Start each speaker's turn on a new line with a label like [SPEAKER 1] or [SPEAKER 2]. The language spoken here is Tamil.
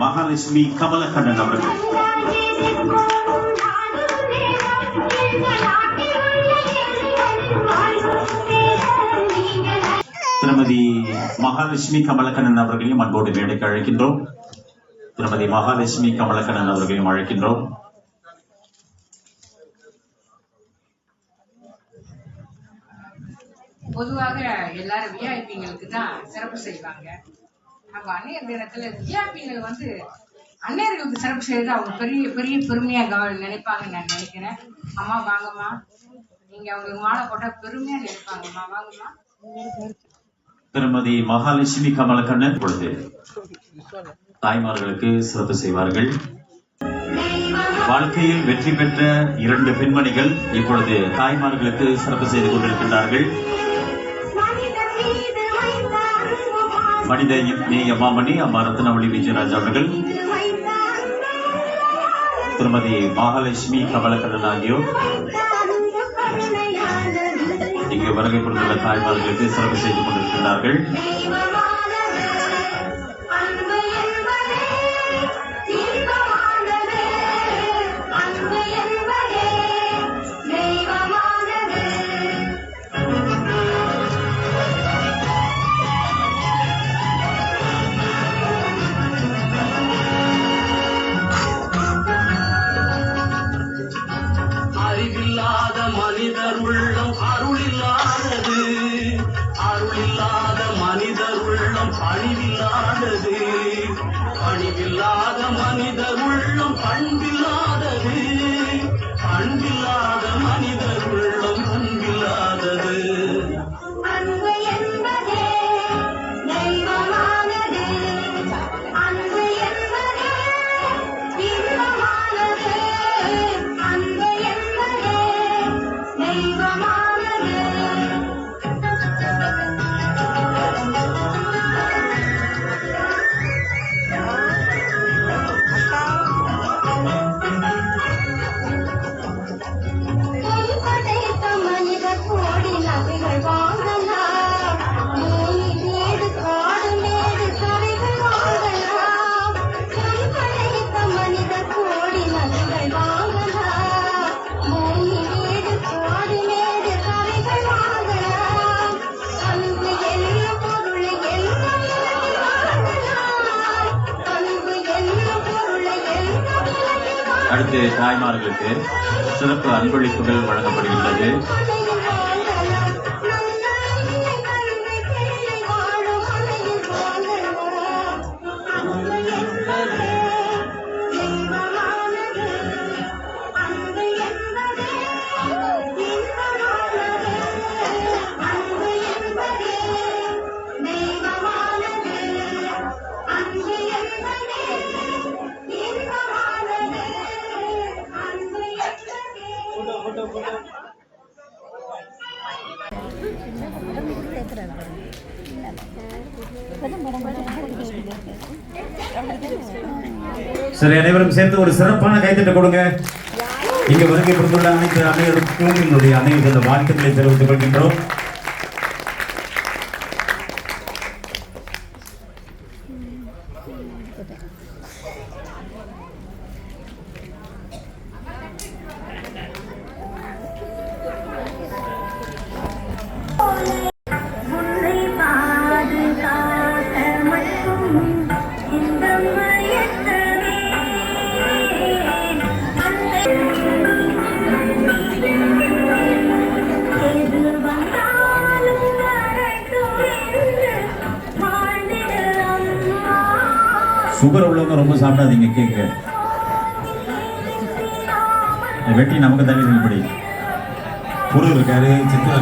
[SPEAKER 1] மகாலட்சுமி கமலக்கண்ணன் அவர்கள். திருமதி மகாலட்சுமி கமலக்கண்ணன் அவர்களையும் அன்போடு மேடைக்கு அழைக்கின்றோம். திருமதி மகாலட்சுமி கமலக்கண்ணன் அவர்களையும் அழைக்கின்றோம்.
[SPEAKER 2] பொதுவாக எல்லாரும் விஐபிங்களுக்கு தான் சிறப்பு செய்வாங்க. நம்ம அன்னையர் தினத்துல விஐபிகள் அன்னையர்களுக்கு சிறப்பு செய்யறது அவங்க பெரிய பெரிய பெருமையா நினைப்பாங்கன்னு நான் நினைக்கிறேன். அம்மா வாங்கம்மா, நீங்க அவங்களுக்கு மாலை போட்டா பெருமையா நினைப்பாங்கம்மா, வாங்கம்மா.
[SPEAKER 1] திருமதி மகாலட்சுமி கமலக்கண்ணன் இப்பொழுது தாய்மார்களுக்கு சிறப்பு செய்வார்கள். வாழ்க்கையில் வெற்றி பெற்ற 2 பெண்மணிகள் இப்பொழுது தாய்மார்களுக்கு சிறப்பு செய்து கொண்டிருக்கின்றார்கள். மனித நேய மாமணி அம்மா ரத்னவளி விஜயராஜ் அவர்கள், திருமதி மகாலட்சுமி கமலக்கண்ணன் ஆகியோர் இங்கு வருகை புரிந்துள்ள தாய்மார்களுக்கு சிறப்பு செய்து கொண்டிருக்கிறார்கள்.
[SPEAKER 3] அறிவில்லாத மனிதர் உள்ளம் அருளில்லாதது, அருளில்லாத மனிதர் உள்ளம் பணிவில்லாதது, பணிவில்லாத மனிதர் உள்ளம் பண்பில்லாதது, பண்பில்லாத மனிதர் உள்ளம் பண்பில்லாதது.
[SPEAKER 4] அன்பு என்பதே தெய்வமானது, அன்பு என்பதே இன்பமானது, அன்பு என்பதே தெய்வமானது. படைத்த மனிதர் கோடி நகைகள் வாங்கலாம், பூமி வீடு காடு மேடு கரைகள் வாங்கலாம். படைத்த மனிதர் கோடி நகைகள் வாங்கலாம், பூமி வீடு காடு மேடு கரைகள் வாங்கலாம். அன்பு என்னும் பொருளை எந்த விலையில் வாங்கலாம், அன்பு என்னும் பொருளை எந்த விலையில் வாங்கலாம்.
[SPEAKER 1] அடுத்து தாய்மார்களுக்கு சிறப்பு அன்பளிப்புகள் வழங்கப்படுகின்றது.
[SPEAKER 5] சரி, அனைவரும் சேர்ந்து ஒரு சிறப்பான கைத்தட்ட கொடுங்க. இங்க வருகை புரிந்துள்ள அனைத்து அனைவருக்கும் எங்களுடைய அனைவரது வாழ்த்துக்களை தெரிவித்துக் கொள்கின்றோம். சுகர் உள்ளவங்க ரொம்ப சாப்பிடாதீங்க. கேக்கு வெட்டி நமக்கு தண்ணி இப்படி பொருள் இருக்காரு சித்திர